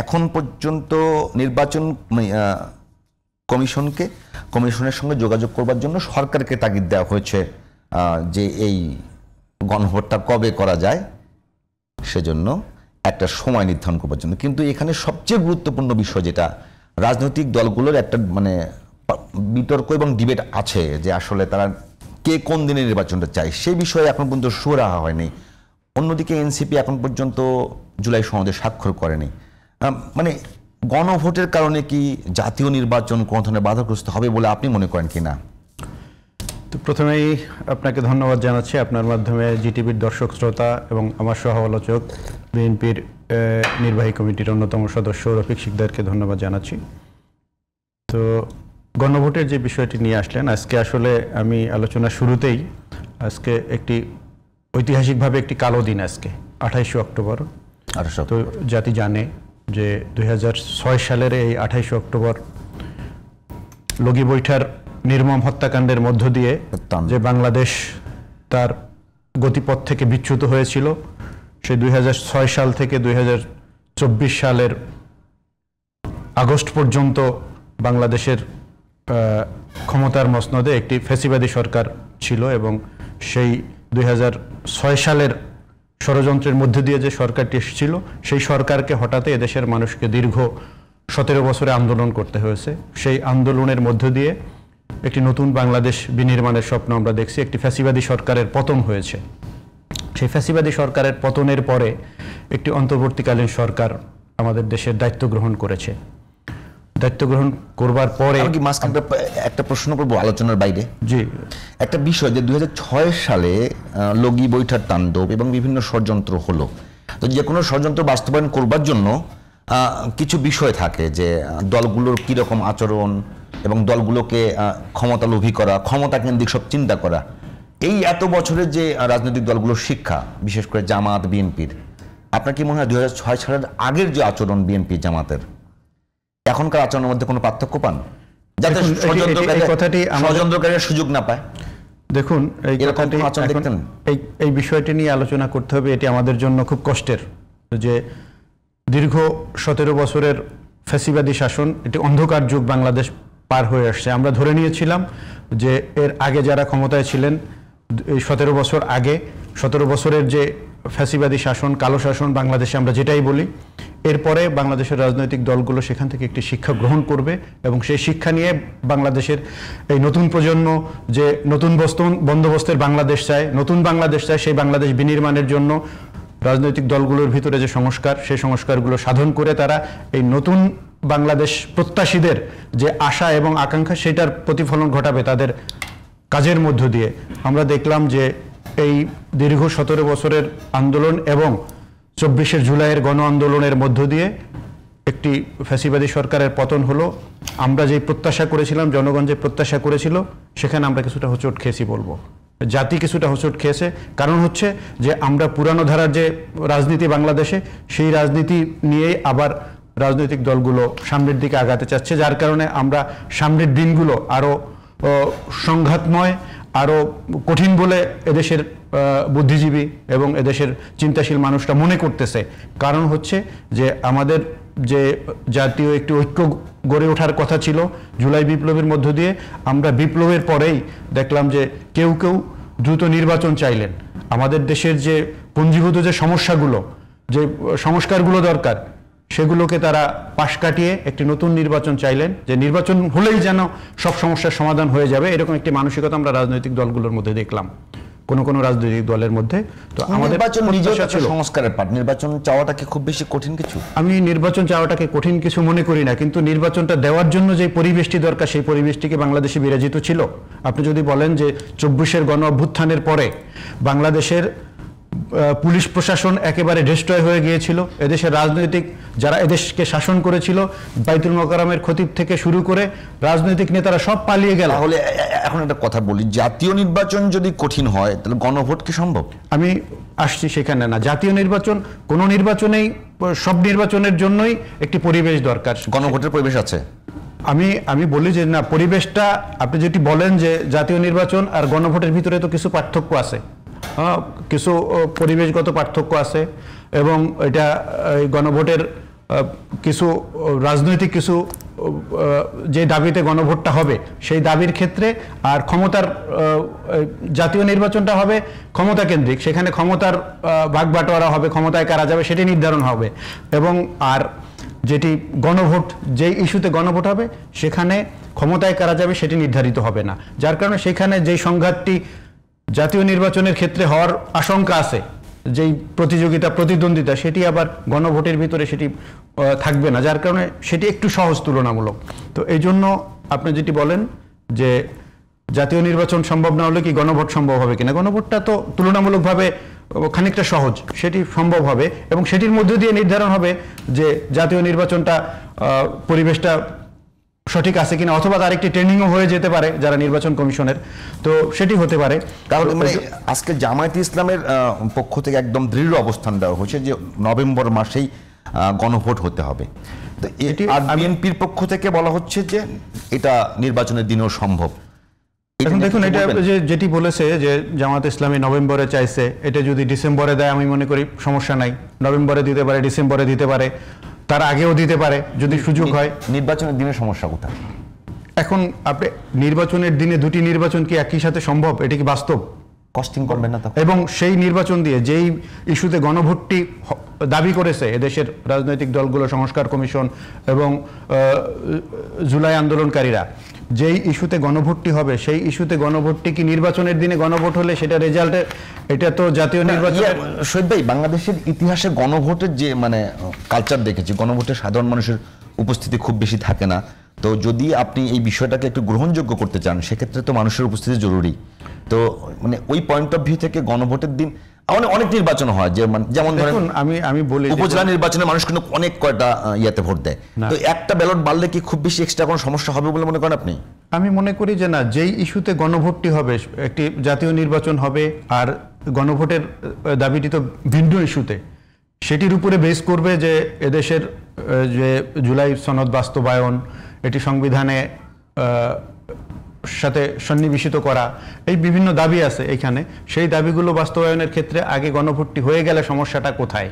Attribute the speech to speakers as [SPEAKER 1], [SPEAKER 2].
[SPEAKER 1] এখন পর্যন্ত নির্বাচন কমিশনের সঙ্গে যোগাযোগ করবার জন্য সরকারকে তাগিদ দেওয়া হয়েছে যে এই গণভোটটা কবে করা যায় সেজন্য একটা সময় নির্ধারণ করবার জন্য। কিন্তু এখানে সবচেয়ে গুরুত্বপূর্ণ বিষয় যেটা রাজনৈতিক দলগুলোর একটা বিতর্ক এবং ডিবেট আছে যে আসলে তারা কে কোন দিনে নির্বাচনটা চায়, সেই বিষয়ে এখন পর্যন্ত সুরাহা হয়নি। অন্যদিকে এনসিপি এখন পর্যন্ত জুলাই সনদে স্বাক্ষর করেনি। গণভোটের কারণে কি জাতীয় নির্বাচন কোন ধরনের বাধাগ্রস্ত হবে বলে আপনি মনে করেন কিনা?
[SPEAKER 2] তো প্রথমেই আপনাকে ধন্যবাদ জানাচ্ছি, আপনার মাধ্যমে জিটিভির দর্শক শ্রোতা এবং আমার সহ আলোচক বিএনপির নির্বাহী কমিটির অন্যতম সদস্য রফিক শিকদারকে ধন্যবাদ জানাচ্ছি। তো গণভোটের যে বিষয়টি নিয়ে আসলেন, আজকে আসলে আমি আলোচনার শুরুতেই আজকে একটি ঐতিহাসিকভাবে একটি কালো দিন, আজকে 28শে অক্টোবর। তো জাতি জানে যে 2006 সালের এই 28শে অক্টোবর লগি বৈঠার নির্মম হত্যাকাণ্ডের মধ্য দিয়ে যে বাংলাদেশ তার গতিপথ থেকে বিচ্যুত হয়েছিল, সেই 2006 সাল থেকে 2024 সালের আগস্ট পর্যন্ত বাংলাদেশের ক্ষমতার মসনদে একটি ফ্যাসিবাদী সরকার ছিল এবং সেই 2006 সালের ষড়যন্ত্রের মধ্যে দিয়ে যে সরকারটি এসেছিল, সেই সরকারকে হঠাতে এদেশের মানুষকে দীর্ঘ 17 বছরে আন্দোলন করতে হয়েছে। সেই আন্দোলনের মধ্য দিয়ে একটি নতুন বাংলাদেশ বিনির্মাণের স্বপ্ন আমরা দেখছি। একটি ফ্যাসিবাদী সরকারের পতন হয়েছে। সেই ফ্যাসিবাদী সরকারের পতনের পরে একটি অন্তর্বর্তীকালীন সরকার আমাদের দেশের দায়িত্ব গ্রহণ করেছে। দায়িত্ব গ্রহণ করবার পরে
[SPEAKER 1] একটা প্রশ্ন করবো আলোচনার বাইরে।
[SPEAKER 2] জি,
[SPEAKER 1] একটা বিষয় যে 2006 সালে লগি বৈঠার তাণ্ডব এবং বিভিন্ন ষড়যন্ত্র হলো। তো যে কোনো ষড়যন্ত্র বাস্তবায়ন করবার জন্য কিছু বিষয় থাকে যে দলগুলোর কীরকম আচরণ এবং দলগুলোকে ক্ষমতালোভী করা, ক্ষমতা কেন্দ্রিক সব চিন্তা করা। এই এত বছরের যে রাজনৈতিক দলগুলোর শিক্ষা, বিশেষ করে জামাত বিএনপির, আপনার কি মনে হয় 2006 সালের আগের যে আচরণ বিএনপি জামাতের এখনকার আচরণের মধ্যে কোনো পার্থক্য পান, যাতে ষড়যন্ত্রকারীরা সুযোগ না পায়?
[SPEAKER 2] দেখুন, এই বিষয়টি নিয়ে আলোচনা করতে হবে। এটি আমাদের জন্য খুব কষ্টের যে দীর্ঘ 17 বছরের ফ্যাসিবাদী শাসন, এটি অন্ধকার যুগ বাংলাদেশ পার হয়ে আসছে। আমরা ধরে নিয়েছিলাম যে এর আগে যারা ক্ষমতায় ছিলেন, এই 17 বছর আগে 17 বছরের যে ফ্যাসিবাদী শাসন, কালো শাসন বাংলাদেশে আমরা যেটাই বলি, এরপরে বাংলাদেশের রাজনৈতিক দলগুলো সেখান থেকে একটি শিক্ষা গ্রহণ করবে এবং সেই শিক্ষা নিয়ে বাংলাদেশের এই নতুন প্রজন্ম যে নতুন বন্দোবস্তের বাংলাদেশ চায়, নতুন বাংলাদেশ চায়, সেই বাংলাদেশ বিনির্মাণের জন্য রাজনৈতিক দলগুলোর ভিতরে যে সংস্কার, সেই সংস্কারগুলো সাধন করে তারা এই নতুন বাংলাদেশ প্রত্যাশীদের যে আশা এবং আকাঙ্ক্ষা, সেটার প্রতিফলন ঘটাবে তাদের কাজের মধ্য দিয়ে। আমরা দেখলাম যে এই দীর্ঘ 17 বছরের আন্দোলন এবং 24শে জুলাইয়ের গণ আন্দোলনের মধ্য দিয়ে একটি ফ্যাসিবাদী সরকারের পতন হলো। আমরা যে প্রত্যাশা করেছিলাম, জনগণ যে প্রত্যাশা করেছিল, সেখানে আমরা কিছুটা হোঁচট খেয়েছি বলবো। জাতি কিছুটা হোঁচট খেয়েছে। কারণ হচ্ছে যে আমরা পুরানো ধারার যে রাজনীতি বাংলাদেশে, সেই রাজনীতি নিয়েই আবার রাজনৈতিক দলগুলো সামনের দিকে আগাতে চাচ্ছে, যার কারণে আমরা সামনের দিনগুলো আরও সংঘাতময়, আরও কঠিন বলে এদেশের বুদ্ধিজীবী এবং এদেশের চিন্তাশীল মানুষরা মনে করতেছে। কারণ হচ্ছে যে আমাদের যে জাতীয় একটি ঐক্য গড়ে ওঠার কথা ছিল জুলাই বিপ্লবের মধ্য দিয়ে, আমরা বিপ্লবের পরেই দেখলাম যে কেউ কেউ দ্রুত নির্বাচন চাইলেন। আমাদের দেশের যে পুঞ্জীভূত যে সমস্যাগুলো, যে সংস্কারগুলো দরকার, সেগুলোকে তারা পাশ কাটিয়ে একটি নতুন নির্বাচন চাইলেন, যে নির্বাচন হলেই যেন সব সমস্যার সমাধান হয়ে যাবে, এরকম একটি মানসিকতা আমরা রাজনৈতিক দলগুলোর মধ্যে দেখলাম, কোন রাজনৈতিক দলের মধ্যে। তো আমাদের
[SPEAKER 1] সংস্কারের পাঠ, নির্বাচন চাওয়াটাকে খুব বেশি কঠিন কিছু,
[SPEAKER 2] আমি নির্বাচন চাওয়াটাকে কঠিন কিছু মনে করি না, কিন্তু নির্বাচনটা দেওয়ার জন্য যে পরিবেশটি দরকার, সেই পরিবেশটিকে বাংলাদেশে বিরাজিত ছিল। আপনি যদি বলেন যে 24-এর গণ অভ্যুত্থানের পরে বাংলাদেশের পুলিশ প্রশাসন একেবারে ডিস্ট্রয় হয়ে গিয়েছিল, এদেশের রাজনৈতিক যারা এদেশকে শাসন করেছিল, বাইতুল মোকাররমের খতিব থেকে শুরু করে রাজনৈতিক নেতারা সব পালিয়ে গেল।
[SPEAKER 1] তাহলে এখন একটা কথা বলি, জাতীয় নির্বাচন যদি কঠিন হয় তাহলে গণভোট কি সম্ভব?
[SPEAKER 2] আমি আসছি সেখানে না। জাতীয় নির্বাচন, কোনো নির্বাচনেই, সব নির্বাচনের জন্যই একটি পরিবেশ দরকার।
[SPEAKER 1] গণভোটের পরিবেশ আছে।
[SPEAKER 2] আমি বলি যে না, পরিবেশটা আপনি যেটি বলেন যে জাতীয় নির্বাচন আর গণভোটের ভিতরে তো কিছু পার্থক্য আছে, কিছু পরিবেশগত পার্থক্য আছে এবং এটা গণভোটের কিছু রাজনৈতিক কিছু যে দাবিতে গণভোটটা হবে সেই দাবির ক্ষেত্রে, আর ক্ষমতার জাতীয় নির্বাচনটা হবে ক্ষমতা কেন্দ্রিক, সেখানে ক্ষমতার ভাগ বাটোয়ারা হবে, ক্ষমতায় কারা যাবে সেটি নির্ধারণ হবে। এবং আর যেটি গণভোট, যেই ইস্যুতে গণভোট হবে সেখানে ক্ষমতায় কারা যাবে সেটি নির্ধারিত হবে না, যার কারণে সেখানে যেই সংঘাতটি জাতীয় নির্বাচনের ক্ষেত্রে হওয়ার আশঙ্কা আছে, যেই প্রতিদ্বন্দ্বিতা, সেটি আবার গণভোটের ভিতরে সেটি থাকবে না, যার কারণে সেটি একটু সহজ তুলনামূলক। তো এই জন্য আপনি যেটি বলেন যে জাতীয় নির্বাচন সম্ভব না হলে কি গণভোট সম্ভব হবে কিনা, গণভোটটা তো তুলনামূলকভাবে খানিকটা সহজ, সেটি সম্ভব হবে এবং সেটির মধ্য দিয়ে নির্ধারণ হবে যে জাতীয় নির্বাচনটা পরিবেশটা সঠিক আছে কিনা, অথবা তার একটি ট্রেনিংও হয়ে যেতে পারে যারা নির্বাচন কমিশনের, তো সেটি হতে পারে।
[SPEAKER 1] কারণ মানে আজকে জামায়াতে ইসলামের পক্ষ থেকে একদম দৃঢ় অবস্থান দেওয়া হয়েছে যে নভেম্বর মাসেই গণভোট হতে হবে। তো এটি আর বিএনপির পক্ষ থেকে বলা হচ্ছে যে এটা নির্বাচনের দিনেও সম্ভব।
[SPEAKER 2] এখন দেখুন, এটা যেটি বলেছে যে জামায়াত ইসলামী নভেম্বরে চাইছে, এটা যদি ডিসেম্বরে দেয় আমি মনে করি সমস্যা নাই, নভেম্বরে দিতে পারে, ডিসেম্বরে দিতে পারে, তার আগেও দিতে পারে যদি সুযোগ হয়।
[SPEAKER 1] নির্বাচনের দিনে সমস্যা কোথায়?
[SPEAKER 2] এখন আপনি নির্বাচনের দিনে দুটি নির্বাচন কি একই সাথে সম্ভব? এটা কি বাস্তব?
[SPEAKER 1] কস্টিং করবেন না তখন?
[SPEAKER 2] এবং সেই নির্বাচন দিয়ে যেই ইস্যুতে গণভোটটি দাবি করেছে এদেশের রাজনৈতিক দলগুলো, সংস্কার কমিশন এবং জুলাই আন্দোলনকারীরা, যেই ইস্যুতে গণভোটটি হবে সেই ইস্যুতে গণভোটটি কি নির্বাচনের দিনে গণভোট হলে সেটা রেজাল্টে, এটা তো জাতীয় নির্বাচন।
[SPEAKER 1] শহীদ ভাই, বাংলাদেশের ইতিহাসে গণভোটের যে মানে কালচার দেখেছি, গণভোটে সাধারণ মানুষের উপস্থিতি খুব বেশি থাকে না। তো যদি আপনি এই বিষয়টাকে একটু গ্রহণযোগ্য করতে চান সেক্ষেত্রে তো মানুষের উপস্থিতি জরুরি। তো মানে ওই পয়েন্ট অফ ভিউ থেকে গণভোটের দিন অনেক নির্বাচন হয়, যেমন ধরেন
[SPEAKER 2] আমি বলি
[SPEAKER 1] উপজেলা নির্বাচনে মানুষ কিন্তু অনেক কয়টা ইয়াতে ভোট দেয়, তো একটা ব্যালট বাড়লে কি খুব বেশি এক্সট্রা কোনো সমস্যা হবে বলে মনে করেন আপনি?
[SPEAKER 2] আমি মনে করি যে না, যেই ইস্যুতে গণভোটটি হবে, একটি জাতীয় নির্বাচন হবে আর গণভোটের দাবিটি তো ভিন্ন ইস্যুতে, সেটির উপরে বেস করবে যে এদেশের যে জুলাই সনদ বাস্তবায়ন, এটি সংবিধানে সাথে সন্নিবেশিত করা, এই বিভিন্ন দাবি আছে এখানে, সেই দাবিগুলো বাস্তবায়নের ক্ষেত্রে আগে গণভোটটি হয়ে গেলে সমস্যাটা কোথায়?